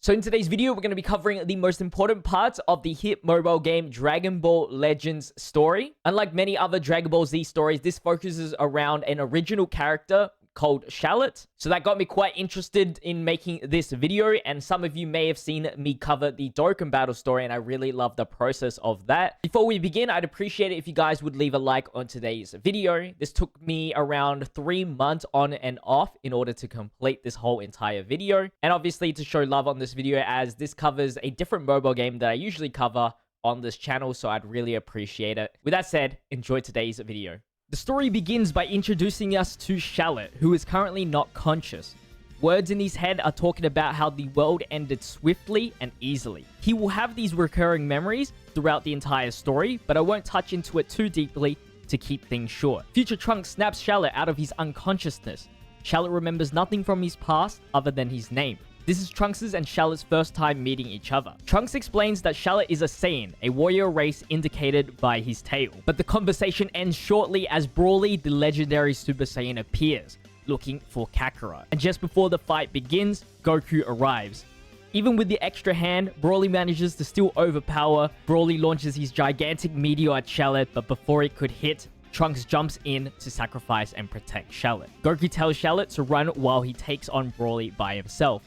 So in today's video, we're going to be covering the most important parts of the hit mobile game Dragon Ball Legends story. Unlike many other Dragon Ball Z stories, this focuses around an original character called Shallot. So that got me quite interested in making this video, and some of you may have seen me cover the Dokkan Battle story, and I really love the process of that. Before we begin, I'd appreciate it if you guys would leave a like on today's video. This took me around 3 months on and off in order to complete this whole entire video, and obviously to show love on this video, as this covers a different mobile game that I usually cover on this channel, so I'd really appreciate it. With that said, enjoy today's video. The story begins by introducing us to Shallot, who is currently not conscious. Words in his head are talking about how the world ended swiftly and easily. He will have these recurring memories throughout the entire story, but I won't touch into it too deeply to keep things short. Future Trunks snaps Shallot out of his unconsciousness. Shallot remembers nothing from his past other than his name. This is Trunks' and Shallot's first time meeting each other. Trunks explains that Shallot is a Saiyan, a warrior race indicated by his tail. But the conversation ends shortly as Broly, the legendary Super Saiyan, appears, looking for Kakarot. And just before the fight begins, Goku arrives. Even with the extra hand, Broly manages to still overpower. Broly launches his gigantic meteor at Shallot, but before it could hit, Trunks jumps in to sacrifice and protect Shallot. Goku tells Shallot to run while he takes on Broly by himself.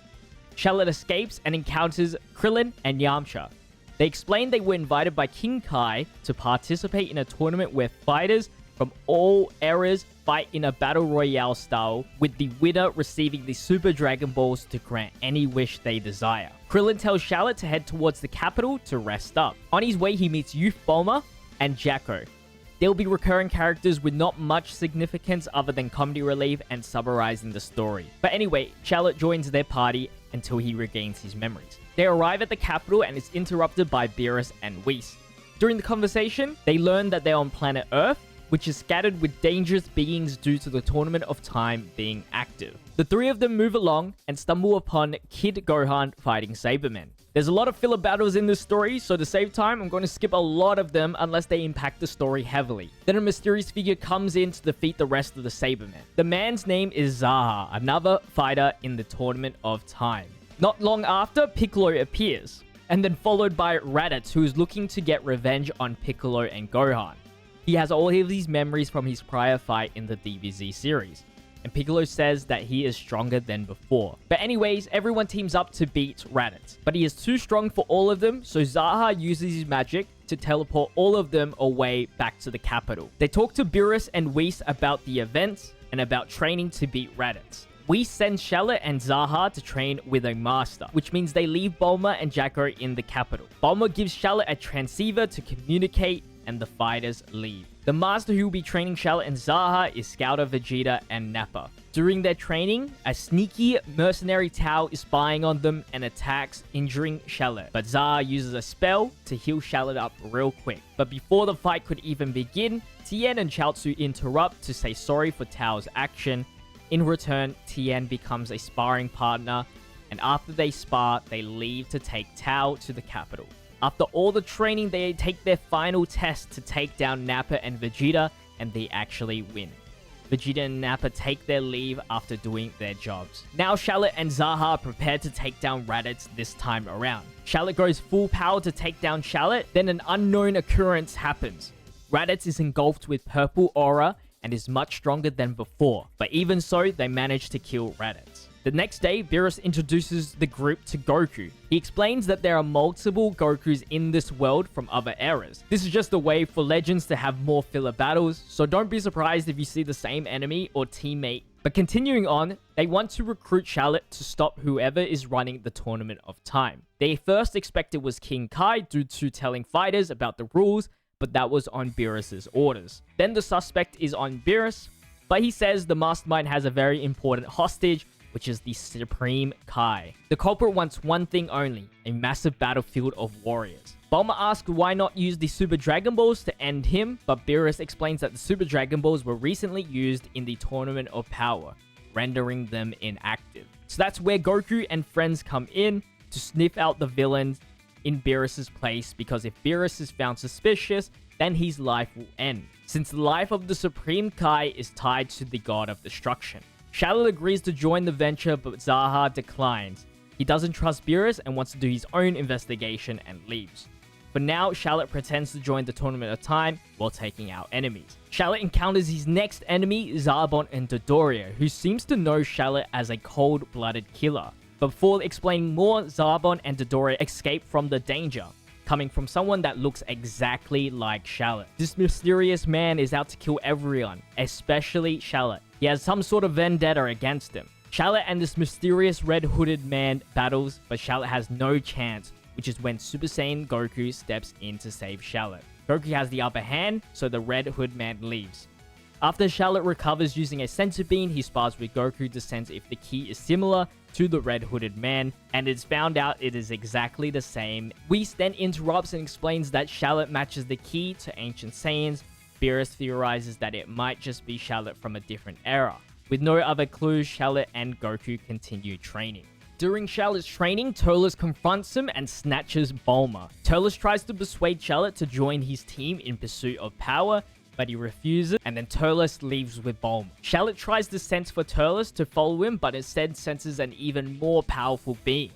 Shallot escapes and encounters Krillin and Yamcha. They explain they were invited by King Kai to participate in a tournament where fighters from all eras fight in a battle royale style, with the winner receiving the Super Dragon Balls to grant any wish they desire. Krillin tells Shallot to head towards the capital to rest up. On his way, he meets Youth Bulma and Jacko. They'll be recurring characters with not much significance other than comedy relief and summarizing the story. But anyway, Shallot joins their party until he regains his memories. They arrive at the capital and it's interrupted by Beerus and Whis. During the conversation, they learn that they're on planet Earth, which is scattered with dangerous beings due to the Tournament of Time being active. The three of them move along and stumble upon Kid Gohan fighting Sabermen. There's a lot of filler battles in this story, so to save time, I'm going to skip a lot of them unless they impact the story heavily. Then a mysterious figure comes in to defeat the rest of the Sabermen. The man's name is Zaha, another fighter in the Tournament of Time. Not long after, Piccolo appears, and then followed by Raditz, who is looking to get revenge on Piccolo and Gohan. He has all of these memories from his prior fight in the DBZ series, and Piccolo says that he is stronger than before. But anyways, everyone teams up to beat Raditz, but he is too strong for all of them, so Zaha uses his magic to teleport all of them away back to the capital. They talk to Beerus and Whis about the events and about training to beat Raditz. Whis sends Shallot and Zaha to train with a master, which means they leave Bulma and Jacko in the capital. Bulma gives Shallot a transceiver to communicate, and the fighters leave. The master who will be training Shallot and Zaha is Scouter Vegeta and Nappa. During their training, a sneaky mercenary Tao is spying on them and attacks, injuring Shallot. But Zaha uses a spell to heal Shallot up real quick. But before the fight could even begin, Tien and Chaozu interrupt to say sorry for Tao's action. In return, Tien becomes a sparring partner, and after they spar, they leave to take Tao to the capital. After all the training, they take their final test to take down Nappa and Vegeta, and they actually win. Vegeta and Nappa take their leave after doing their jobs. Now Shallot and Zaha are prepared to take down Raditz this time around. Shallot goes full power to take down Shallot, then an unknown occurrence happens. Raditz is engulfed with purple aura and is much stronger than before, but even so, they manage to kill Raditz. The next day, Beerus introduces the group to Goku. He explains that there are multiple Gokus in this world from other eras. This is just a way for Legends to have more filler battles, so don't be surprised if you see the same enemy or teammate. But continuing on, they want to recruit Shallot to stop whoever is running the Tournament of Time. They first expect it was King Kai due to telling fighters about the rules, but that was on Beerus' orders. Then the suspect is on Beerus, but he says the mastermind has a very important hostage, which is the Supreme Kai. The culprit wants one thing only, a massive battlefield of warriors. Bulma asks why not use the Super Dragon Balls to end him, but Beerus explains that the Super Dragon Balls were recently used in the Tournament of Power, rendering them inactive. So that's where Goku and friends come in to sniff out the villains in Beerus' place, because if Beerus is found suspicious, then his life will end, since the life of the Supreme Kai is tied to the God of Destruction. Shallot agrees to join the venture, but Zaha declines. He He doesn't trust Beerus and wants to do his own investigation and leaves. For now, Charlotte pretends to join the Tournament of Time while taking out enemies. Charlotte encounters his next enemy, Zarbon and Dodoria, who seems to know Charlotte as a cold-blooded killer. Before explaining more, Zarbon and Dodoria escape from the danger, coming from someone that looks exactly like Charlotte. This mysterious man is out to kill everyone, especially Charlotte. He has some sort of vendetta against him. Charlotte and this mysterious red-hooded man battles, but Charlotte has no chance, which is when Super Saiyan Goku steps in to save Charlotte. Goku has the upper hand, so the Red Hood man leaves. After Charlotte recovers using a sensor beam, he spars with Goku to sense if the key is similar to the Red Hooded man, and it's found out it is exactly the same. Whis then interrupts and explains that Charlotte matches the key to Ancient Saiyans. Beerus theorizes that it might just be Charlotte from a different era. With no other clues, Charlotte and Goku continue training. During Charlotte's training, Turles confronts him and snatches Bulma. Turles tries to persuade Charlotte to join his team in pursuit of power, but he refuses, and then Turles leaves with Bulma. Charlotte tries to sense for Turles to follow him, but instead senses an even more powerful being,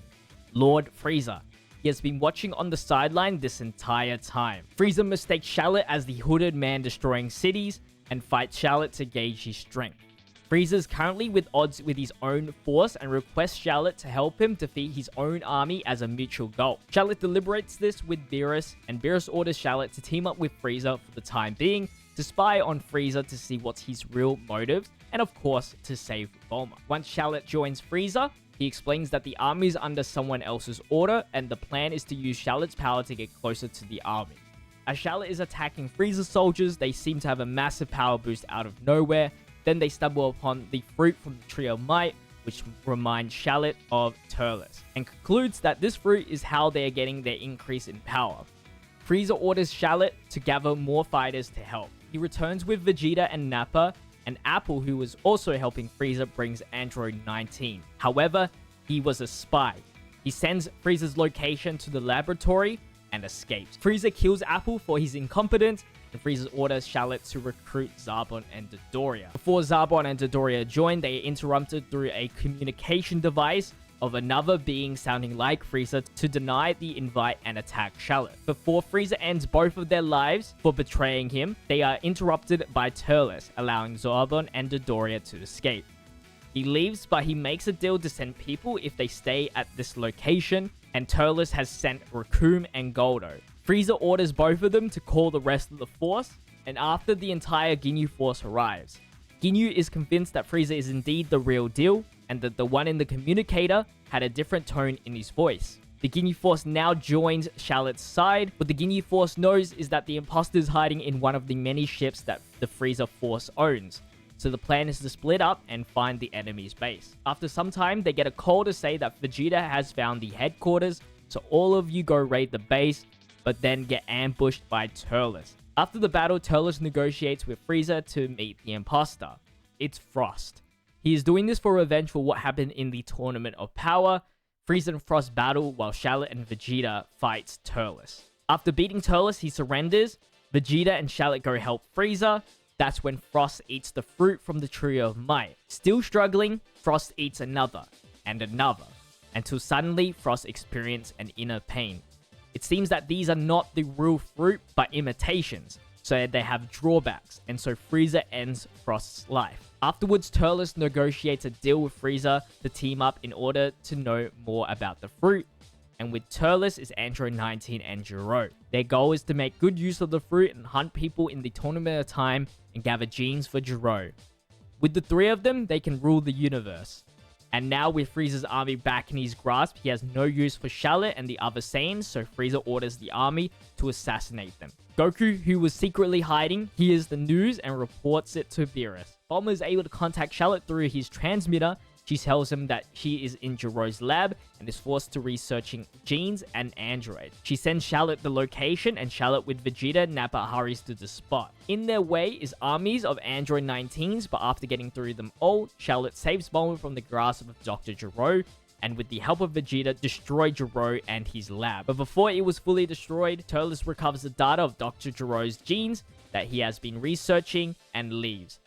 Lord Frieza. He has been watching on the sideline this entire time. Frieza mistakes Charlotte as the hooded man destroying cities, and fights Charlotte to gauge his strength. Frieza is currently with odds with his own force and requests Charlotte to help him defeat his own army as a mutual goal. Charlotte deliberates this with Beerus, and Beerus orders Charlotte to team up with Frieza for the time being, to spy on Frieza to see what's his real motives, and of course, to save Bulma. Once Charlotte joins Frieza, he explains that the army is under someone else's order, and the plan is to use Charlotte's power to get closer to the army. As Charlotte is attacking Frieza's soldiers, they seem to have a massive power boost out of nowhere. Then they stumble upon the fruit from the Tree of Might, which reminds Charlotte of Turles, and concludes that this fruit is how they are getting their increase in power. Frieza orders Charlotte to gather more fighters to help. He returns with Vegeta and Nappa, and Apple, who was also helping Frieza, brings Android 19. However, he was a spy. He sends Frieza's location to the laboratory and escapes. Frieza kills Apple for his incompetence, and Frieza orders Charlotte to recruit Zarbon and Dodoria. Before Zarbon and Dodoria join, they are interrupted through a communication device of another being sounding like Frieza to deny the invite and attack Charlotte. Before Frieza ends both of their lives for betraying him, they are interrupted by Turles, allowing Zarbon and Dodoria to escape. He leaves, but he makes a deal to send people if they stay at this location, and Turles has sent Raccoon and Goldo. Frieza orders both of them to call the rest of the force, and after the entire Ginyu force arrives, Ginyu is convinced that Frieza is indeed the real deal, and that the one in the communicator had a different tone in his voice. The Ginyu force now joins Charlotte's side. What the Ginyu force knows is that the imposter is hiding in one of the many ships that the Frieza force owns. So the plan is to split up and find the enemy's base. After some time, they get a call to say that Vegeta has found the headquarters, so all of you go raid the base, but then get ambushed by Turles. After the battle, Turles negotiates with Frieza to meet the imposter. It's Frost. He is doing this for revenge for what happened in the Tournament of Power. Frieza and Frost battle while Charlotte and Vegeta fights Turles. After beating Turles, he surrenders. Vegeta and Charlotte go help Frieza. That's when Frost eats the fruit from the Tree of Might. Still struggling, Frost eats another, and another, until suddenly Frost experiences an inner pain. It seems that these are not the real fruit, but imitations, so they have drawbacks, and so Frieza ends Frost's life. Afterwards, Turles negotiates a deal with Frieza to team up in order to know more about the fruit, and with Turles is Android 19 and Gero. Their goal is to make good use of the fruit and hunt people in the Tournament of Time and gather genes for Gero. With the three of them, they can rule the universe. And now with Frieza's army back in his grasp, he has no use for Charlotte and the other Saiyans, so Frieza orders the army to assassinate them. Goku, who was secretly hiding, hears the news and reports it to Beerus. Bulma is able to contact Charlotte through his transmitter. She tells him that she is in Gero's lab and is forced to researching genes and androids. She sends Charlotte the location, and Charlotte with Vegeta Nappa hurries to the spot. In their way is armies of Android 19s, but after getting through them all, Charlotte saves Bulma from the grasp of Dr. Gero, and with the help of Vegeta, destroy Gero and his lab. But before it was fully destroyed, Turles recovers the data of Dr. Gero's genes that he has been researching and leaves.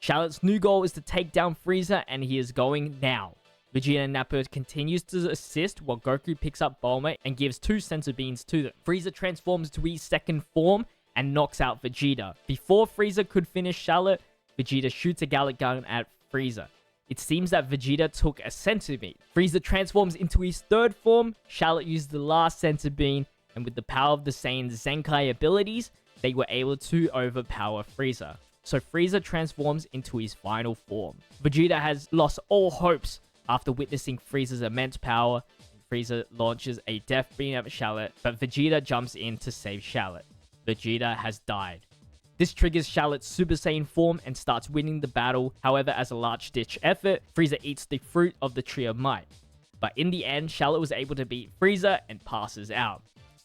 Charlotte's new goal is to take down Frieza, and he is going now. Vegeta and Nappa continues to assist while Goku picks up Bulma and gives 2 Senzu Beans to them. Frieza transforms to his second form and knocks out Vegeta. Before Frieza could finish Shallot, Vegeta shoots a Gallic Gun at Frieza. It seems that Vegeta took a Senzu Bean. Frieza transforms into his third form. Shallot used the last Senzu Bean, and with the power of the Saiyan's Zenkai abilities, they were able to overpower Frieza. So Frieza transforms into his final form. Vegeta has lost all hopes after witnessing Frieza's immense power. Frieza launches a death beam at Shallot, but Vegeta jumps in to save Shallot. Vegeta has died. This triggers Shallot's Super Saiyan form and starts winning the battle. However, as a last-ditch effort, Frieza eats the fruit of the Tree of Might. But in the end, Shallot was able to beat Frieza and passes out.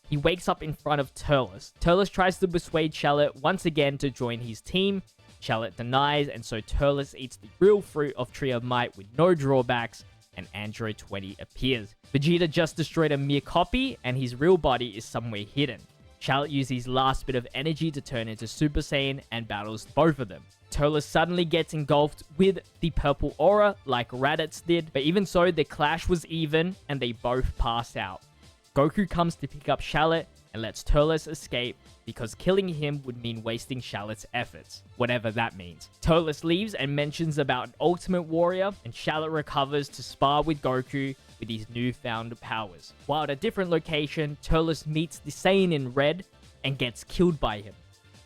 He wakes up in front of Turles. Turles tries to persuade Shallot once again to join his team. Shallot denies, and so Turles eats the real fruit of Tree of Might with no drawbacks, and Android 20 appears. Vegeta just destroyed a mere copy, and his real body is somewhere hidden. Shallot uses his last bit of energy to turn into Super Saiyan and battles both of them. Turles suddenly gets engulfed with the purple aura like Raditz did, but even so, the clash was even and they both pass out. Goku comes to pick up Shallot and lets Turles escape because killing him would mean wasting Shallot's efforts, whatever that means. Turles leaves and mentions about an ultimate warrior, and Shallot recovers to spar with Goku with his newfound powers. While at a different location, Turles meets the Saiyan in red and gets killed by him,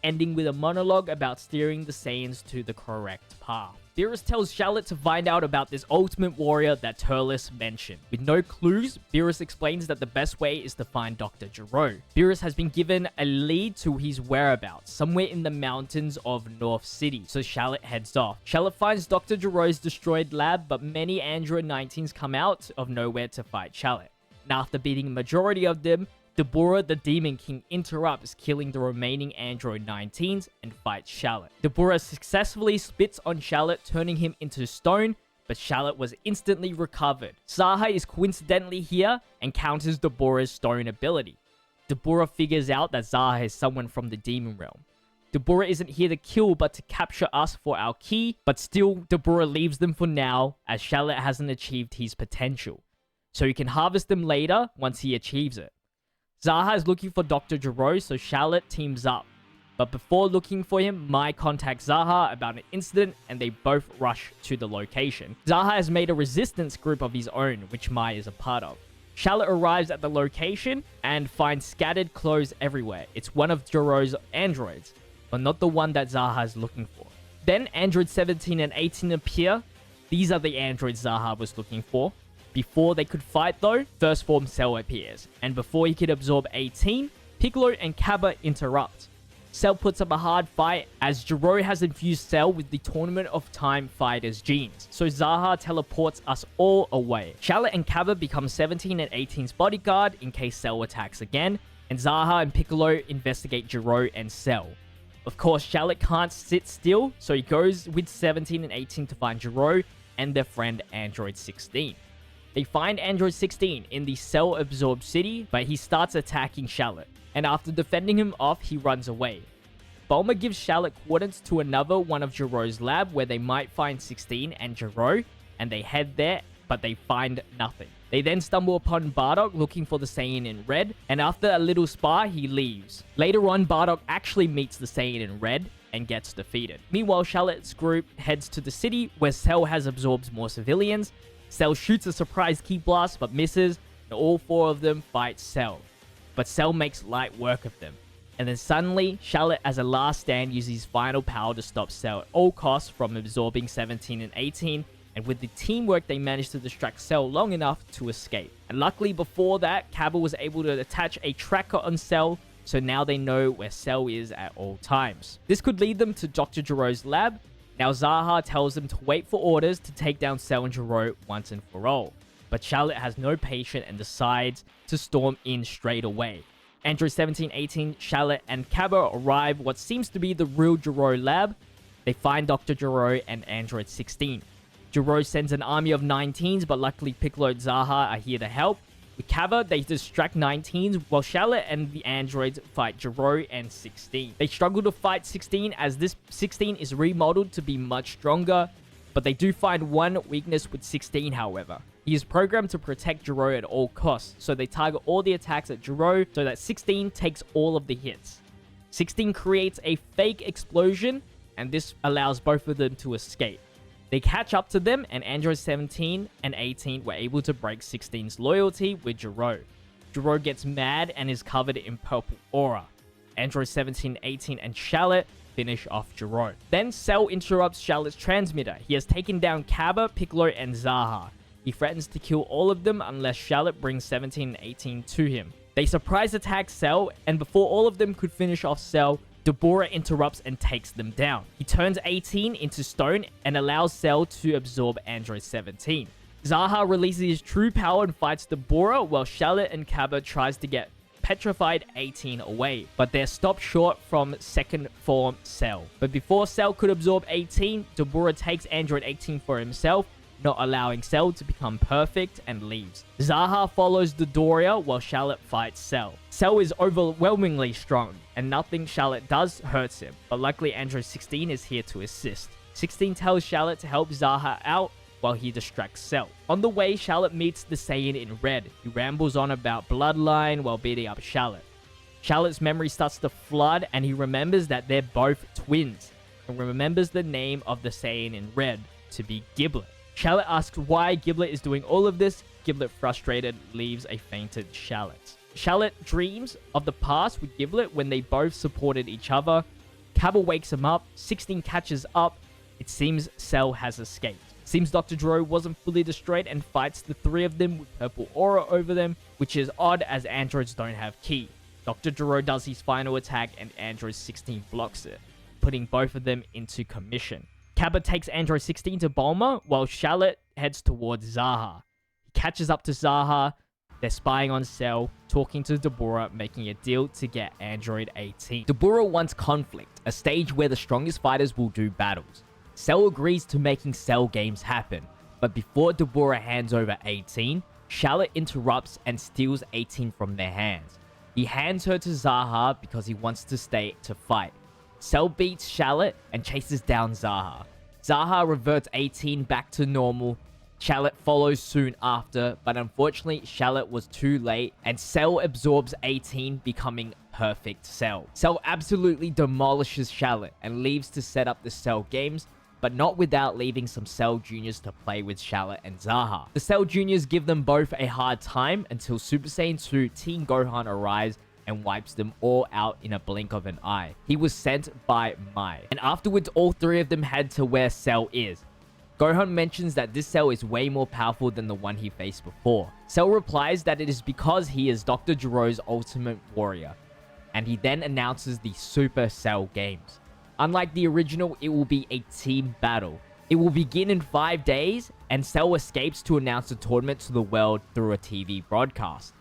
ending with a monologue about steering the Saiyans to the correct path. Beerus tells Shallot to find out about this ultimate warrior that Turles mentioned. With no clues, Beerus explains that the best way is to find Dr. Gero. Beerus has been given a lead to his whereabouts, somewhere in the mountains of North City, so Shallot heads off. Shallot finds Dr. Gero's destroyed lab, but many Android 19s come out of nowhere to fight Shallot. And after beating a majority of them, Dabura the Demon King interrupts, killing the remaining Android 19s and fights Shallot. Dabura successfully spits on Shallot, turning him into stone, but Shallot was instantly recovered. Zaha is coincidentally here and counters Dabura's stone ability. Dabura figures out that Zaha is someone from the Demon Realm. Dabura isn't here to kill but to capture us for our key, but still Dabura leaves them for now as Shallot hasn't achieved his potential. So he can harvest them later once he achieves it. Zaha is looking for Dr. Gero, so Shallot teams up. But before looking for him, Mai contacts Zaha about an incident and they both rush to the location. Zaha has made a resistance group of his own, which Mai is a part of. Shallot arrives at the location and finds scattered clothes everywhere. It's one of Gero's androids, but not the one that Zaha is looking for. Then Android 17 and 18 appear. These are the androids Zaha was looking for. Before they could fight though, First Form Cell appears, and before he could absorb 18, Piccolo and Cabba interrupt. Cell puts up a hard fight as Gero has infused Cell with the Tournament of Time Fighters genes, so Zaha teleports us all away. Shallot and Cabba become 17 and 18's bodyguard in case Cell attacks again, and Zaha and Piccolo investigate Gero and Cell. Of course, Shallot can't sit still, so he goes with 17 and 18 to find Gero and their friend Android 16. They find Android 16 in the cell-absorbed city, but he starts attacking Shallot, and after defending him off, he runs away. Bulma gives Shallot coordinates to another one of Gero's lab where they might find 16 and Gero, and they head there, but they find nothing. They then stumble upon Bardock looking for the Saiyan in red, and after a little spar, he leaves. Later on, Bardock actually meets the Saiyan in red and gets defeated. Meanwhile, Shallot's group heads to the city where Cell has absorbed more civilians. Cell shoots a surprise ki blast but misses, and all 4 of them fight Cell. But Cell makes light work of them. And then suddenly, Shallot as a last stand uses his final power to stop Cell at all costs from absorbing 17 and 18, and with the teamwork they managed to distract Cell long enough to escape. And luckily before that, Cabba was able to attach a tracker on Cell, so now they know where Cell is at all times. This could lead them to Dr. Gero's lab. Now Zaha tells them to wait for orders to take down Cell and Gero once and for all. But Shallot has no patience and decides to storm in straight away. Android 17, 18, Shallot, and Cabba arrive what seems to be the real Gero lab. They find Dr. Gero and Android 16. Gero sends an army of 19s, but luckily Piccolo and Zaha are here to help. With Cabba, they distract 19s, while Shallot and the androids fight Gero and 16. They struggle to fight 16 as this 16 is remodeled to be much stronger, but they do find one weakness with 16 however. He is programmed to protect Jiro at all costs, so they target all the attacks at Jiro so that 16 takes all of the hits. 16 creates a fake explosion, and this allows both of them to escape. They catch up to them, and Android 17 and 18 were able to break 16's loyalty with Jiro. Jiro gets mad and is covered in purple aura. Android 17, 18, and Shallot finish off Jiro. Then Cell interrupts Shallot's transmitter. He has taken down Cabba, Piccolo, and Zaha. He threatens to kill all of them unless Shallot brings 17 and 18 to him. They surprise attack Cell, and before all of them could finish off Cell, Deborah interrupts and takes them down. He turns 18 into stone and allows Cell to absorb Android 17. Zaha releases his true power and fights Deborah, while Shallot and Cabba tries to get petrified 18 away, but they're stopped short from second form Cell. But before Cell could absorb 18, Deborah takes Android 18 for himself, not allowing Cell to become perfect, and leaves. Zaha follows Dodoria while Shallot fights Cell. Cell is overwhelmingly strong, and nothing Shallot does hurts him, but luckily Android 16 is here to assist. 16 tells Shallot to help Zaha out while he distracts Cell. On the way, Shallot meets the Saiyan in red. He rambles on about bloodline while beating up Shallot. Shallot's memory starts to flood, and he remembers that they're both twins, and remembers the name of the Saiyan in red to be Giblet. Shallot asks why Giblet is doing all of this. Giblet, frustrated, leaves a fainted Shallot. Shallot dreams of the past with Giblet when they both supported each other. Cabba wakes him up. 16 catches up. It seems Cell has escaped. Seems Dr. Jiro wasn't fully destroyed and fights the three of them with purple aura over them, which is odd as androids don't have ki. Dr. Jiro does his final attack and Android 16 blocks it, putting both of them into commission. Cabba takes Android 16 to Bulma, while Shallot heads towards Zaha. He catches up to Zaha. They're spying on Cell, talking to Deborah, making a deal to get Android 18. Deborah wants conflict, a stage where the strongest fighters will do battles. Cell agrees to making Cell games happen, but before Deborah hands over 18, Shallot interrupts and steals 18 from their hands. He hands her to Zaha because he wants to stay to fight. Cell beats Shallot and chases down Zaha. Zaha reverts 18 back to normal. Shallot follows soon after, but unfortunately Shallot was too late and Cell absorbs 18, becoming perfect Cell. Cell absolutely demolishes Shallot and leaves to set up the Cell games, but not without leaving some Cell Juniors to play with Shallot and Zaha. The Cell Juniors give them both a hard time until Super Saiyan 2 Teen Gohan arrives and wipes them all out in a blink of an eye. He was sent by Mai. And afterwards, all three of them head to where Cell is. Gohan mentions that this Cell is way more powerful than the one he faced before. Cell replies that it is because he is Dr. Jiro's ultimate warrior. And he then announces the Super Cell games. Unlike the original, it will be a team battle. It will begin in 5 days, and Cell escapes to announce the tournament to the world through a TV broadcast.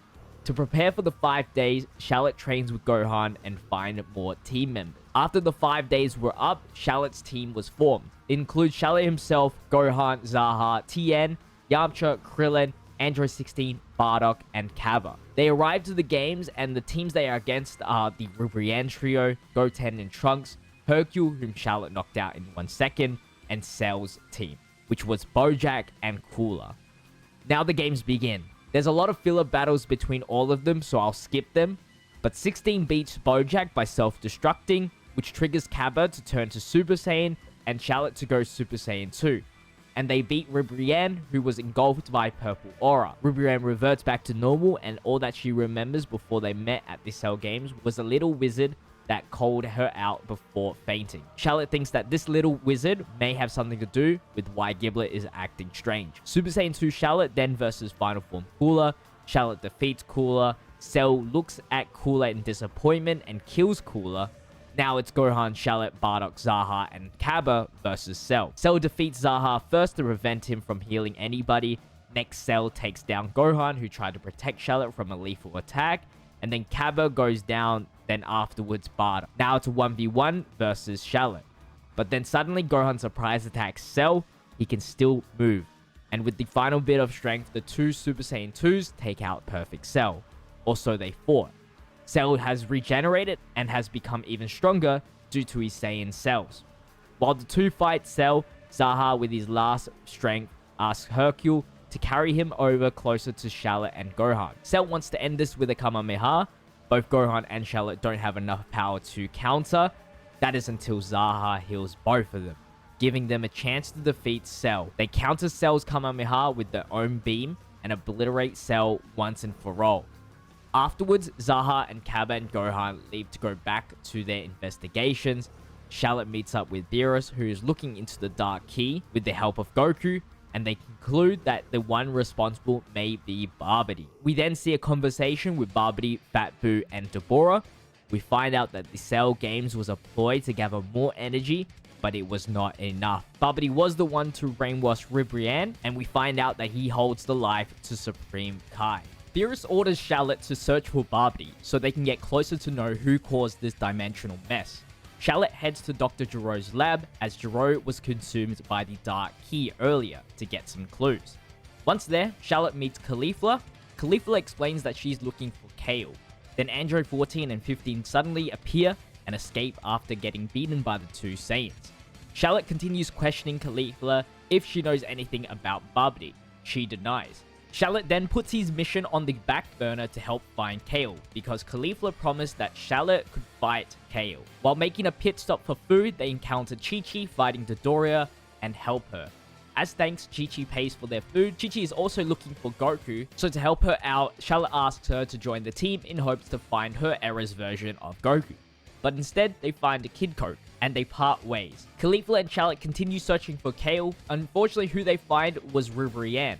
To prepare for the 5 days, Shallot trains with Gohan and find more team members. After the 5 days were up, Shallot's team was formed. It includes Shallot himself, Gohan, Zaha, Tien, Yamcha, Krillin, Android 16, Bardock, and Cabba. They arrive to the games, and the teams they are against are the Rubrian Trio, Goten and Trunks, Hercule, whom Shallot knocked out in 1 second, and Cell's team, which was Bojack and Cooler. Now the games begin. There's a lot of filler battles between all of them, so I'll skip them. But 16 beats Bojack by self-destructing, which triggers Cabba to turn to Super Saiyan, and Shallot to go Super Saiyan 2. And they beat Ribrianne, who was engulfed by purple aura. Ribrianne reverts back to normal, and all that she remembers before they met at the Cell Games was a little wizard that called her out before fainting. Shallot thinks that this little wizard may have something to do with why Giblet is acting strange. Super Saiyan 2 Shallot then versus Final Form Cooler. Shallot defeats Cooler. Cell looks at Cooler in disappointment and kills Cooler. Now it's Gohan, Shallot, Bardock, Zaha, and Cabba versus Cell. Cell defeats Zaha first to prevent him from healing anybody. Next, Cell takes down Gohan, who tried to protect Shallot from a lethal attack. And then Cabba goes down, then afterwards Bardock. Now it's a 1v1 versus Shallot. But then suddenly Gohan surprise attacks Cell. He can still move. And with the final bit of strength, the two Super Saiyan 2s take out Perfect Cell. Or so they thought. Cell has regenerated and has become even stronger due to his Saiyan cells. While the two fight Cell, Zaha with his last strength asks Hercule to carry him over closer to Charlotte and Gohan. Cell wants to end this with a Kamehameha. Both Gohan and Charlotte don't have enough power to counter. That is until Zaha heals both of them, giving them a chance to defeat Cell. They counter Cell's Kamehameha with their own beam and obliterate Cell once and for all. Afterwards, Zaha and Cabba and Gohan leave to go back to their investigations. Charlotte meets up with Beerus, who is looking into the Dark Key with the help of Goku, and they conclude that the one responsible may be Babidi. We then see a conversation with Babidi, Fat Boo, and Deborah. We find out that the Cell Games was a ploy to gather more energy, but it was not enough. Babidi was the one to brainwash Ribrianne, and we find out that he holds the life to Supreme Kai. Beerus orders Charlotte to search for Babidi so they can get closer to know who caused this dimensional mess. Charlotte heads to Dr. Giro's lab as Giro was consumed by the Dark Key earlier to get some clues. Once there, Charlotte meets Caulifla. Caulifla explains that she's looking for Kale. Then Android 14 and 15 suddenly appear and escape after getting beaten by the two Saiyans. Charlotte continues questioning Caulifla if she knows anything about Babidi. She denies. Charlotte then puts his mission on the back burner to help find Kale, because Caulifla promised that Charlotte could fight Kale. While making a pit stop for food, they encounter Chi-Chi fighting Dodoria and help her. As thanks, Chi-Chi pays for their food. Chi-Chi is also looking for Goku, so to help her out, Charlotte asks her to join the team in hopes to find her Era's version of Goku. But instead, they find a Kid Coke, and they part ways. Caulifla and Charlotte continue searching for Kale. Unfortunately, who they find was Ribrianne.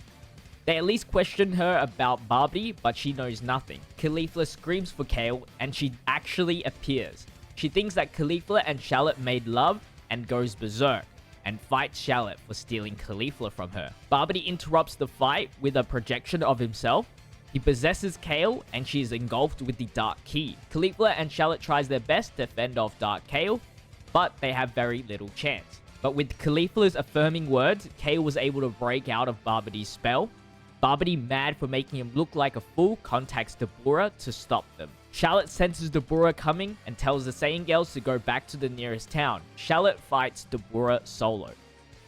They at least question her about Babidi, but she knows nothing. Caulifla screams for Kale, and she actually appears. She thinks that Caulifla and Charlotte made love and goes berserk, and fights Charlotte for stealing Caulifla from her. Babidi interrupts the fight with a projection of himself. He possesses Kale, and she is engulfed with the Dark Key. Caulifla and Charlotte tries their best to fend off Dark Kale, but they have very little chance. But with Caulifla's affirming words, Kale was able to break out of Babidi's spell. Babidi, mad for making him look like a fool, contacts Deborah to stop them. Charlotte senses Deborah coming and tells the Saiyan girls to go back to the nearest town. Charlotte fights Deborah solo.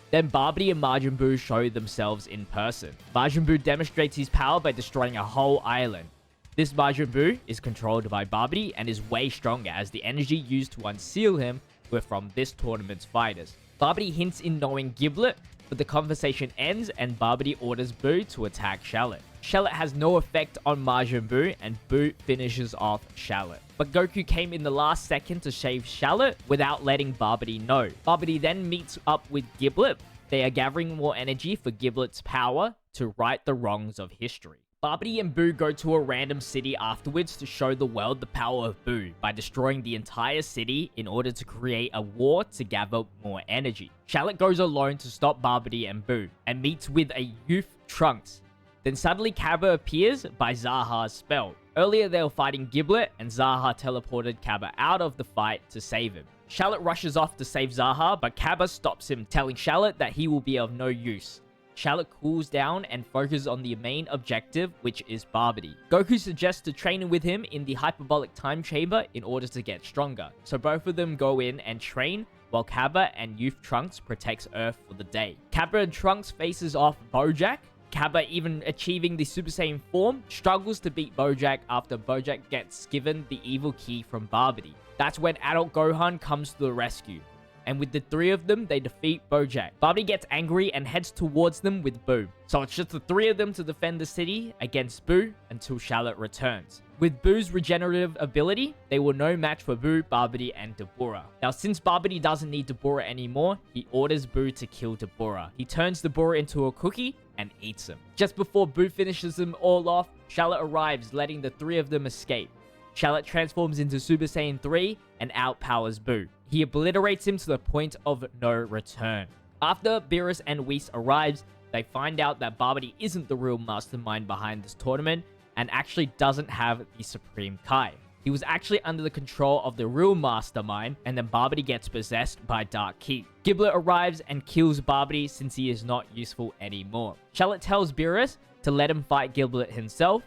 Then Babidi and Majin Buu show themselves in person. Majin Buu demonstrates his power by destroying a whole island. This Majin Buu is controlled by Babidi and is way stronger, as the energy used to unseal him were from this tournament's fighters. Babidi hints in knowing Giblet, but the conversation ends and Babidi orders Buu to attack Charlotte. Charlotte has no effect on Majin Buu, and Buu finishes off Charlotte. But Goku came in the last second to save Charlotte without letting Babidi know. Babidi then meets up with Giblet. They are gathering more energy for Giblet's power to right the wrongs of history. Babidi and Buu go to a random city afterwards to show the world the power of Buu by destroying the entire city in order to create a war to gather more energy. Charlotte goes alone to stop Babidi and Buu and meets with a youth Trunks. Then suddenly Cabba appears by Zaha's spell. Earlier they were fighting Giblet, and Zaha teleported Cabba out of the fight to save him. Charlotte rushes off to save Zaha, but Cabba stops him, telling Charlotte that he will be of no use. Charlotte cools down and focuses on the main objective, which is Babidi. Goku suggests to train with him in the hyperbolic time chamber in order to get stronger. So both of them go in and train, while Cabba and Youth Trunks protects Earth for the day. Cabba and Trunks faces off Bojack. Cabba, even achieving the Super Saiyan form, struggles to beat Bojack after Bojack gets given the evil key from Babidi. That's when adult Gohan comes to the rescue, and with the three of them, they defeat Bojack. Babidi gets angry and heads towards them with Buu. So it's just the three of them to defend the city against Buu until Charlotte returns. With Buu's regenerative ability, they were no match for Buu, Babidi, and Deborah. Now, since Babidi doesn't need Deborah anymore, he orders Buu to kill Deborah. He turns Deborah into a cookie and eats him. Just before Buu finishes them all off, Charlotte arrives, letting the three of them escape. Charlotte transforms into Super Saiyan 3 and outpowers Buu. He obliterates him to the point of no return. After Beerus and Whis arrives, they find out that Babidi isn't the real mastermind behind this tournament and actually doesn't have the Supreme Kai. He was actually under the control of the real mastermind, and then Babidi gets possessed by Dark Key. Giblet arrives and kills Babidi since he is not useful anymore. Charlotte tells Beerus to let him fight Giblet himself.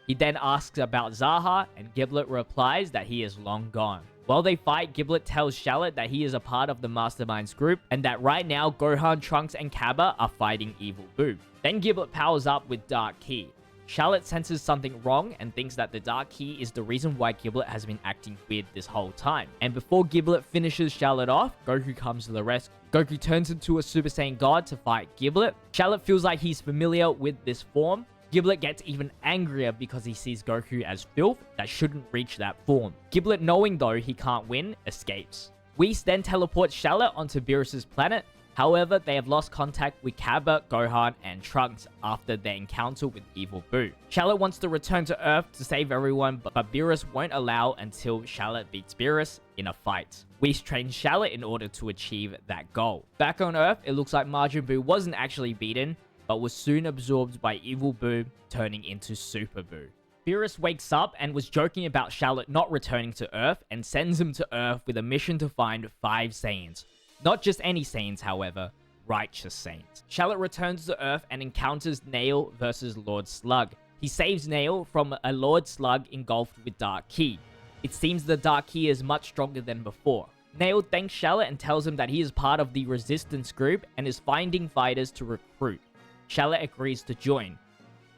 He then asks about Zaha, and Giblet replies that he is long gone. While they fight, Giblet tells Charlotte that he is a part of the Mastermind's group, and that right now Gohan, Trunks, and Cabba are fighting Evil Buu. Then Giblet powers up with Dark Ki. Charlotte senses something wrong and thinks that the Dark Ki is the reason why Giblet has been acting weird this whole time. And before Giblet finishes Charlotte off, Goku comes to the rescue. Goku turns into a Super Saiyan God to fight Giblet. Charlotte feels like he's familiar with this form. Giblet gets even angrier because he sees Goku as filth that shouldn't reach that form. Giblet, knowing though he can't win, escapes. Whis then teleports Charlotte onto Beerus's planet. However, they have lost contact with Cabba, Gohan, and Trunks after their encounter with Evil Boo. Charlotte wants to return to Earth to save everyone, but Beerus won't allow until Charlotte beats Beerus in a fight. Whis trains Charlotte in order to achieve that goal. Back on Earth, it looks like Majin Buu wasn't actually beaten, but was soon absorbed by Evil Boo, turning into Super Boo. Beerus wakes up and was joking about Charlotte not returning to Earth and sends him to Earth with a mission to find 5 Saiyans. Not just any Saiyans, however, righteous Saiyans. Charlotte returns to Earth and encounters Nail versus Lord Slug. He saves Nail from a Lord Slug engulfed with Dark Ki. It seems the Dark Ki is much stronger than before. Nail thanks Charlotte and tells him that he is part of the Resistance group and is finding fighters to recruit. Charlotte agrees to join.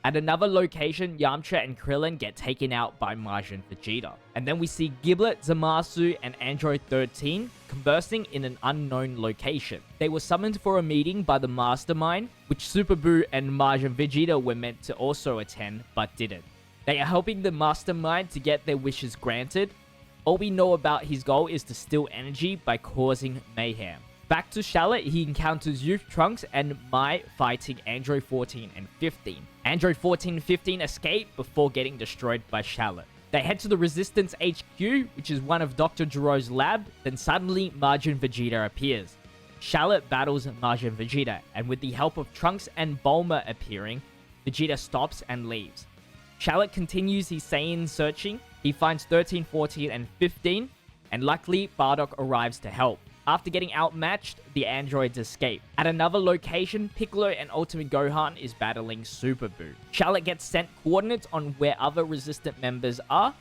At another location, Yamcha and Krillin get taken out by Majin Vegeta. And then we see Giblet, Zamasu, and Android 13 conversing in an unknown location. They were summoned for a meeting by the Mastermind, which Super Buu and Majin Vegeta were meant to also attend, but didn't. They are helping the Mastermind to get their wishes granted. All we know about his goal is to steal energy by causing mayhem. Back to Charlotte, he encounters Youth Trunks and Mai fighting Android 14 and 15. Android 14 and 15 escape before getting destroyed by Charlotte. They head to the Resistance HQ, which is one of Dr. Gero's lab, then suddenly Majin Vegeta appears. Charlotte battles Majin Vegeta, and with the help of Trunks and Bulma appearing, Vegeta stops and leaves. Charlotte continues his Saiyan searching. He finds 13, 14, and 15, and luckily Bardock arrives to help. After getting outmatched, the androids escape. At another location, Piccolo and Ultimate Gohan is battling Super Buu. Charlotte gets sent coordinates on where other resistant members are.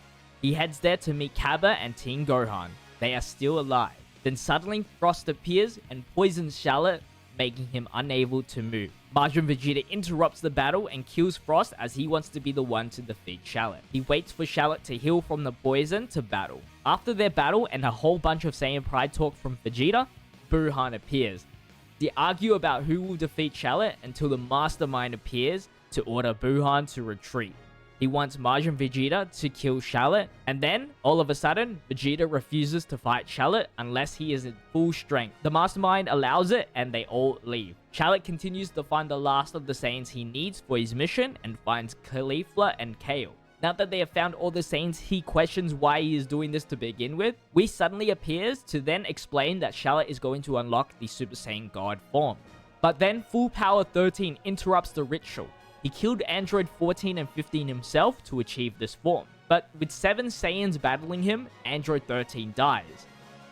He heads there to meet Cabba and Teen Gohan. They are still alive. Then suddenly Frost appears and poisons Charlotte, making him unable to move. Majin Vegeta interrupts the battle and kills Frost as he wants to be the one to defeat Charlotte. He waits for Charlotte to heal from the poison to battle. After their battle and a whole bunch of Saiyan Pride talk from Vegeta, Buhan appears. They argue about who will defeat Charlotte until the Mastermind appears to order Buhan to retreat. He wants Majin Vegeta to kill Charlotte, and then, all of a sudden, Vegeta refuses to fight Charlotte unless he is in full strength. The Mastermind allows it, and they all leave. Charlotte continues to find the last of the Saiyans he needs for his mission, and finds Caulifla and Kale. Now that they have found all the Saiyans, he questions why he is doing this to begin with. Whis suddenly appears to then explain that Charlotte is going to unlock the Super Saiyan God form. But then, Full Power 13 interrupts the ritual. He killed Android 14 and 15 himself to achieve this form. But with 7 Saiyans battling him, Android 13 dies.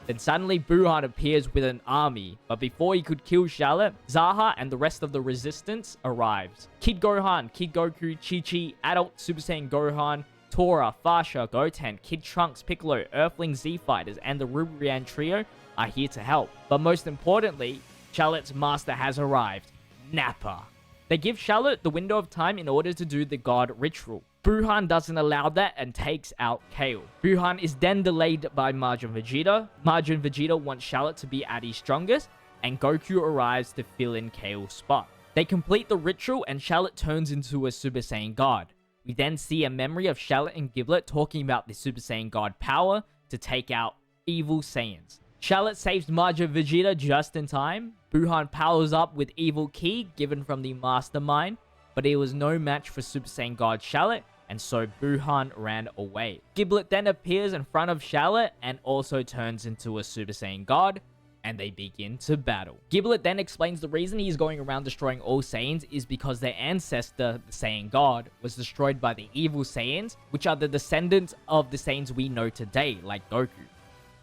Then suddenly Buhan appears with an army, but before he could kill Charlotte, Zaha and the rest of the Resistance arrives. Kid Gohan, Kid Goku, Chi-Chi, Adult Super Saiyan Gohan, Tora, Fasha, Goten, Kid Trunks, Piccolo, Earthling Z-Fighters, and the Rubrian trio are here to help. But most importantly, Charlotte's master has arrived, Nappa. They give Charlotte the window of time in order to do the god ritual. Buhan doesn't allow that and takes out Kale. Buhan is then delayed by Majin Vegeta. Majin Vegeta wants Charlotte to be at his strongest, and Goku arrives to fill in Kale's spot. They complete the ritual and Charlotte turns into a Super Saiyan God. We then see a memory of Charlotte and Giblet talking about the Super Saiyan God power to take out evil Saiyans. Charlotte saves Majin Vegeta just in time. Buhan powers up with Evil Ki given from the Mastermind, but he was no match for Super Saiyan God Charlotte, and so Buhan ran away. Giblet then appears in front of Charlotte and also turns into a Super Saiyan God, and they begin to battle. Giblet then explains the reason he's going around destroying all Saiyans is because their ancestor, the Saiyan God, was destroyed by the evil Saiyans, which are the descendants of the Saiyans we know today, like Goku.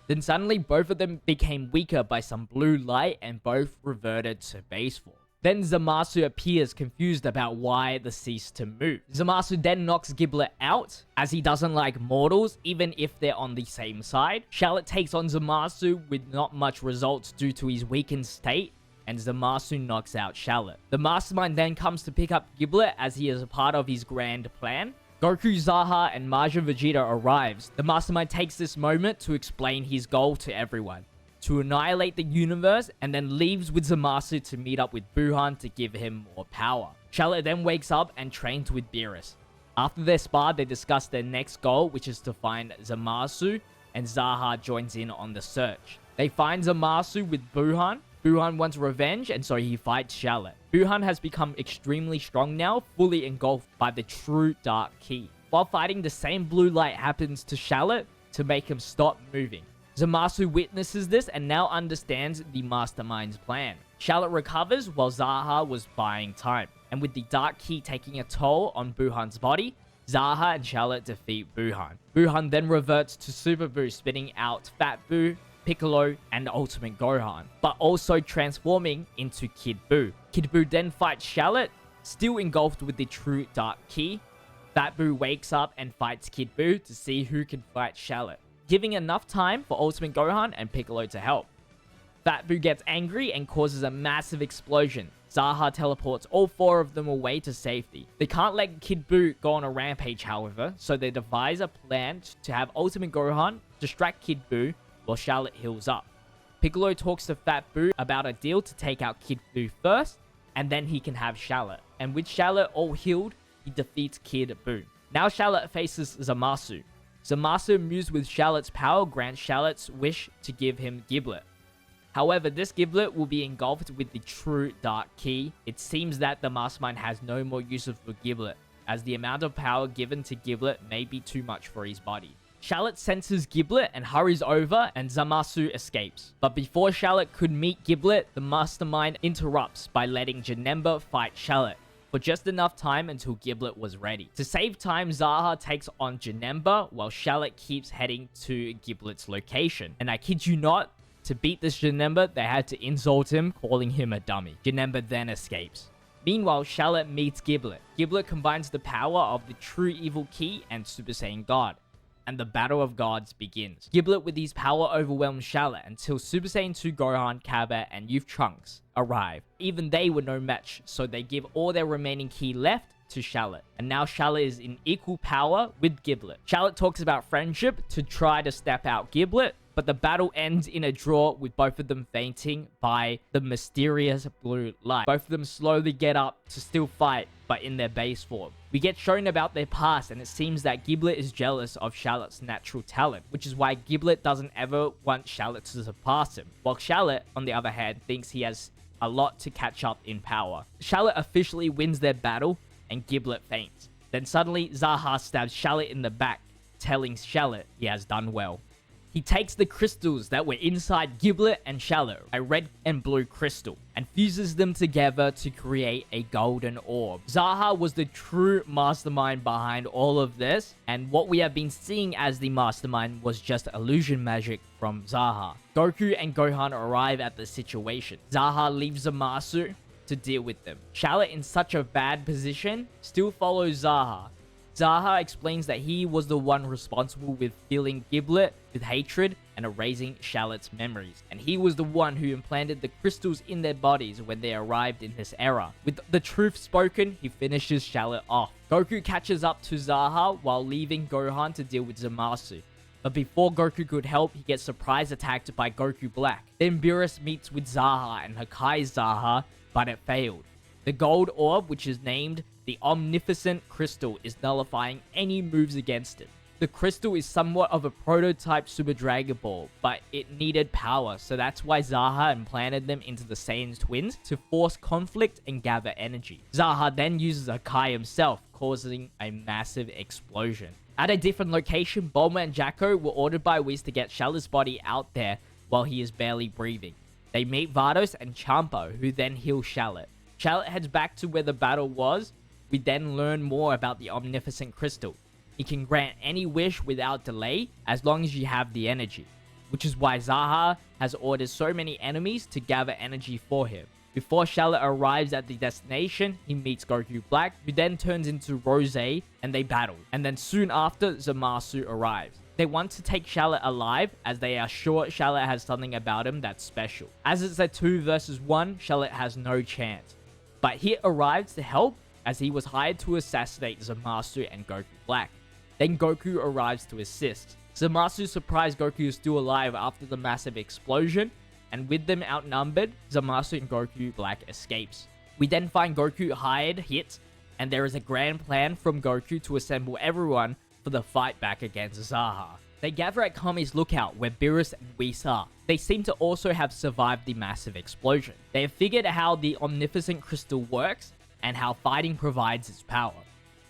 Then suddenly both of them became weaker by some blue light and both reverted to base form. Then Zamasu appears confused about why they ceased to move. Zamasu then knocks Giblet out as he doesn't like mortals even if they're on the same side. Charlotte takes on Zamasu with not much results due to his weakened state. and Zamasu knocks out Charlotte. The mastermind then comes to pick up Giblet as he is a part of his grand plan. Goku, Zaha, and Majin Vegeta arrives. The mastermind takes this moment to explain his goal to everyone, to annihilate the universe, and then leaves with Zamasu to meet up with Buhan to give him more power. Charlotte then wakes up and trains with Beerus. After their spar, they discuss their next goal, which is to find Zamasu, and Zaha joins in on the search. They find Zamasu with Buhan. Buhan wants revenge, and so he fights Charlotte. Buhan has become extremely strong now, fully engulfed by the true Dark Ki. While fighting, the same blue light happens to Charlotte to make him stop moving. Zamasu witnesses this and now understands the mastermind's plan. Charlotte recovers while Zaha was buying time. And with the Dark Ki taking a toll on Buhan's body, Zaha and Charlotte defeat Buhan. Buhan then reverts to Super Buu, spitting out Fat Buu, Piccolo, and Ultimate Gohan, but also transforming into Kid Buu. Kid Buu then fights Charlotte, still engulfed with the true Dark Ki. Fat Buu wakes up and fights Kid Buu to see who can fight Charlotte, giving enough time for Ultimate Gohan and Piccolo to help. Fat Buu gets angry and causes a massive explosion. Zaha teleports all 4 of them away to safety. They can't let Kid Buu go on a rampage, however, so they devise a plan to have Ultimate Gohan distract Kid Buu while Charlotte heals up. Piccolo talks to Fat Buu about a deal to take out Kid Buu first, and then he can have Charlotte. And with Charlotte all healed, he defeats Kid Buu. Now Charlotte faces Zamasu. Zamasu moves with Charlotte's power, grants Charlotte's wish to give him Giblet. However, this Giblet will be engulfed with the true Dark Ki. It seems that the mastermind has no more use for Giblet, as the amount of power given to Giblet may be too much for his body. Charlotte senses Giblet and hurries over, and Zamasu escapes. But before Charlotte could meet Giblet, the mastermind interrupts by letting Janemba fight Charlotte for just enough time until Giblet was ready. To save time, Zaha takes on Janemba while Charlotte keeps heading to Giblet's location. And I kid you not, to beat this Janemba, they had to insult him, calling him a dummy. Janemba then escapes. Meanwhile, Charlotte meets Giblet. Giblet combines the power of the true evil Ki and Super Saiyan God, and the battle of gods begins. Giblet with his power overwhelms Charlotte until Super Saiyan 2 Gohan, Cabba, and Youth Trunks arrive. Even they were no match, so they give all their remaining Ki left to Charlotte. And now Charlotte is in equal power with Giblet. Charlotte talks about friendship to try to step out Giblet, but the battle ends in a draw with both of them fainting by the mysterious blue light. Both of them slowly get up to still fight, but in their base form. We get shown about their past, and it seems that Giblet is jealous of Charlotte's natural talent, which is why Giblet doesn't ever want Charlotte to surpass him, while Charlotte, on the other hand, thinks he has a lot to catch up in power. Charlotte officially wins their battle, and Giblet faints. Then suddenly, Zaha stabs Charlotte in the back, telling Charlotte he has done well. He takes the crystals that were inside Giblet and Charlotte, a red and blue crystal, and fuses them together to create a golden orb. Zaha was the true mastermind behind all of this, and what we have been seeing as the mastermind was just illusion magic from Zaha. Goku and Gohan arrive at the situation. Zaha leaves Zamasu to deal with them. Charlotte, in such a bad position, still follows Zaha. Zaha explains that he was the one responsible with filling Giblet with hatred and erasing Charlotte's memories, and he was the one who implanted the crystals in their bodies when they arrived in this era. With the truth spoken, he finishes Charlotte off. Goku catches up to Zaha while leaving Gohan to deal with Zamasu. But before Goku could help, he gets surprise attacked by Goku Black. Then Beerus meets with Zaha and Hakai's Zaha, but it failed. The gold orb, which is named the Omnificent Crystal, is nullifying any moves against it. The crystal is somewhat of a prototype Super Dragon Ball, but it needed power, so that's why Zaha implanted them into the Saiyan twins to force conflict and gather energy. Zaha then uses Hakai himself, causing a massive explosion. At a different location, Bulma and Jacko were ordered by Whis to get Charlotte's body out there while he is barely breathing. They meet Vados and Champa, who then heal Charlotte. Charlotte heads back to where the battle was. We then learn more about the Omnificent Crystal. It can grant any wish without delay as long as you have the energy, which is why Zaha has ordered so many enemies to gather energy for him. Before Charlotte arrives at the destination, he meets Goku Black, who then turns into Rose, and they battle. And then soon after, Zamasu arrives. They want to take Charlotte alive, as they are sure Charlotte has something about him that's special. As it's a 2 versus 1, Charlotte has no chance. But Hit arrives to help, as he was hired to assassinate Zamasu and Goku Black. Then Goku arrives to assist. Zamasu surprised Goku is still alive after the massive explosion, and with them outnumbered, Zamasu and Goku Black escapes. We then find Goku hired Hit, and there is a grand plan from Goku to assemble everyone for the fight back against Zaha. They gather at Kami's lookout where Beerus and Whis are. They seem to also have survived the massive explosion. They have figured out how the Omnificent Crystal works and how fighting provides its power.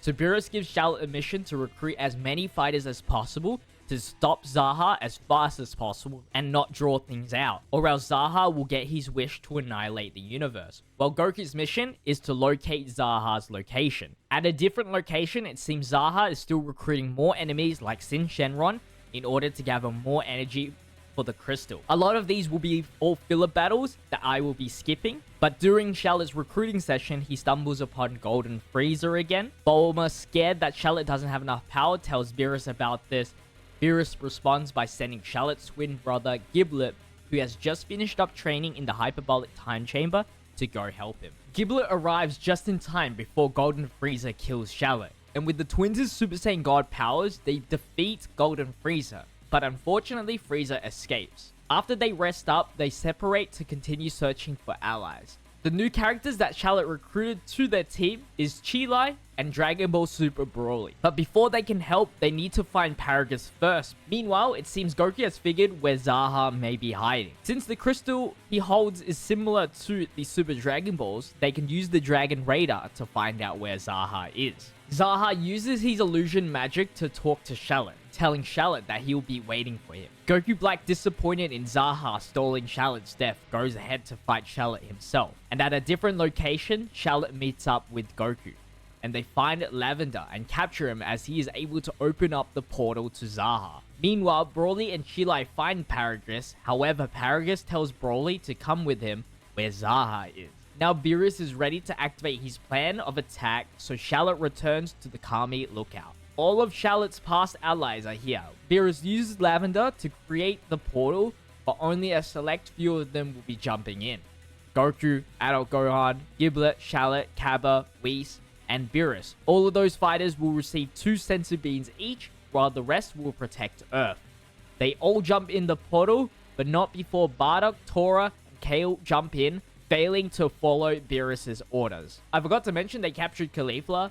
So Beerus gives Charlotte a mission to recruit as many fighters as possible to stop Zaha as fast as possible and not draw things out, or else Zaha will get his wish to annihilate the universe. While Goku's mission is to locate Zaha's location. At a different location, it seems Zaha is still recruiting more enemies like Sin Shenron in order to gather more energy for the crystal. A lot of these will be all filler battles that I will be skipping, but during Charlotte's recruiting session, he stumbles upon Golden Frieza again. Bulma, scared that Charlotte doesn't have enough power, tells Beerus about this. Beerus responds by sending Charlotte's twin brother, Giblet, who has just finished up training in the hyperbolic time chamber, to go help him. Giblet arrives just in time before Golden Frieza kills Charlotte, and with the twins' Super Saiyan God powers, they defeat Golden Frieza, but unfortunately Frieza escapes. After they rest up, they separate to continue searching for allies. The new characters that Charlotte recruited to their team is Chi-Lai and Dragon Ball Super Broly. But before they can help, they need to find Paragus first. Meanwhile, it seems Goku has figured where Zaha may be hiding. Since the crystal he holds is similar to the Super Dragon Balls, they can use the Dragon Radar to find out where Zaha is. Zaha uses his illusion magic to talk to Charlotte, telling Charlotte that he'll be waiting for him. Goku Black, disappointed in Zaha stalling Charlotte's death, goes ahead to fight Charlotte himself. And at a different location, Charlotte meets up with Goku. And they find Lavender and capture him as he is able to open up the portal to Zaha. Meanwhile, Broly and Chi-Lai find Paragus. However, Paragus tells Broly to come with him where Zaha is. Now Beerus is ready to activate his plan of attack, so Charlotte returns to the Kami lookout. All of Charlotte's past allies are here. Beerus uses Lavender to create the portal, but only a select few of them will be jumping in. Goku, Adult Gohan, Giblet, Charlotte, Cabba, Whis, and Beerus. All of those fighters will receive 2 sensor beams each, while the rest will protect Earth. They all jump in the portal, but not before Bardock, Tora, and Kale jump in, failing to follow Beerus' orders. I forgot to mention they captured Caulifla.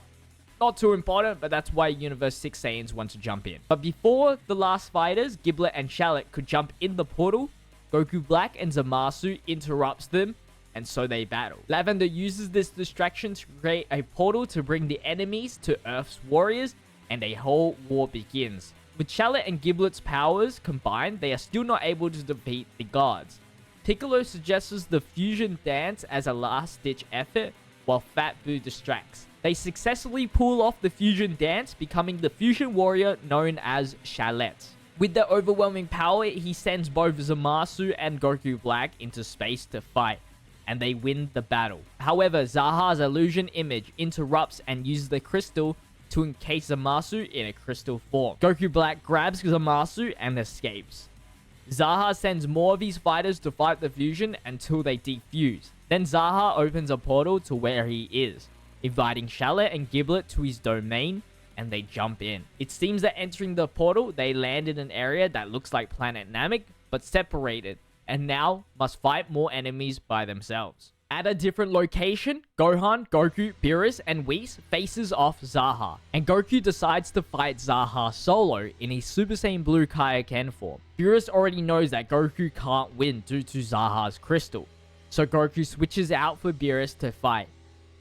Not too important, but that's why Universe 6 Saiyans want to jump in. But before the last fighters, Giblet and Charlotte, could jump in the portal, Goku Black and Zamasu interrupts them, and so they battle. Lavender uses this distraction to create a portal to bring the enemies to Earth's warriors, and a whole war begins. With Charlotte and Giblet's powers combined, they are still not able to defeat the gods. Piccolo suggests the fusion dance as a last-ditch effort, while Fat Boo distracts. They successfully pull off the fusion dance, becoming the fusion warrior known as Charlotte. With their overwhelming power, he sends both Zamasu and Goku Black into space to fight, and they win the battle. However, Zaha's illusion image interrupts and uses the crystal to encase Zamasu in a crystal form. Goku Black grabs Zamasu and escapes. Zaha sends more of his fighters to fight the fusion until they defuse. Then Zaha opens a portal to where he is, inviting Charlotte and Giblet to his domain, and they jump in. It seems that entering the portal, they land in an area that looks like Planet Namek, but separated, and now must fight more enemies by themselves. At a different location, Gohan, Goku, Beerus, and Whis faces off Zaha, and Goku decides to fight Zaha solo in his Super Saiyan Blue Kaioken form. Beerus already knows that Goku can't win due to Zaha's crystal, so Goku switches out for Beerus to fight.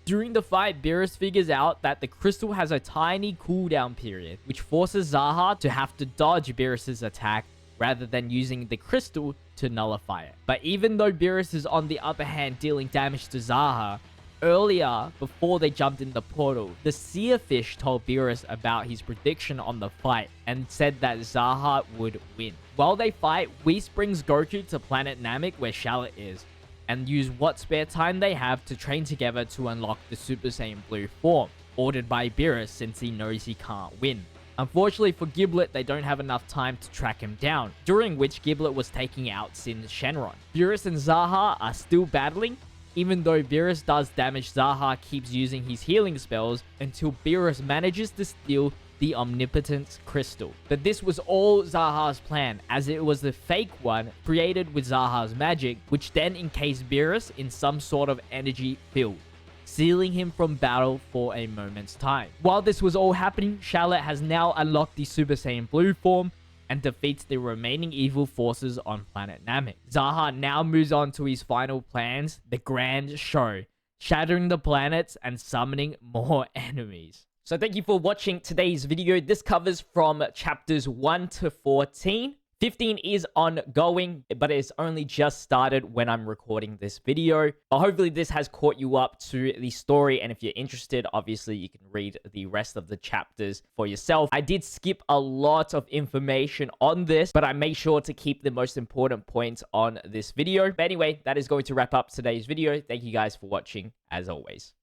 During the fight, Beerus figures out that the crystal has a tiny cooldown period, which forces Zaha to have to dodge Beerus' attack rather than using the crystal to nullify it. But even though Beerus is on the upper hand dealing damage to Zaha, earlier, before they jumped in the portal, the Seer Fish told Beerus about his prediction on the fight and said that Zaha would win. While they fight, Whis brings Goku to Planet Namek where Charlotte is, and use what spare time they have to train together to unlock the Super Saiyan Blue form, ordered by Beerus since he knows he can't win. Unfortunately for Giblet, they don't have enough time to track him down, during which Giblet was taking out Sin Shenron. Beerus and Zaha are still battling, even though Beerus does damage. Zaha keeps using his healing spells until Beerus manages to steal the Omnipotence Crystal. But this was all Zaha's plan, as it was the fake one created with Zaha's magic, which then encased Beerus in some sort of energy field, sealing him from battle for a moment's time. While this was all happening, Charlotte has now unlocked the Super Saiyan Blue form and defeats the remaining evil forces on planet Namek. Zaha now moves on to his final plans, the Grand Show, shattering the planets and summoning more enemies. So thank you for watching today's video. This covers from chapters 1 to 14. 15 is ongoing, but it's only just started when I'm recording this video. Hopefully this has caught you up to the story, and if you're interested, obviously you can read the rest of the chapters for yourself. I did skip a lot of information on this, but I made sure to keep the most important points on this video. But anyway, that is going to wrap up today's video. Thank you guys for watching, as always.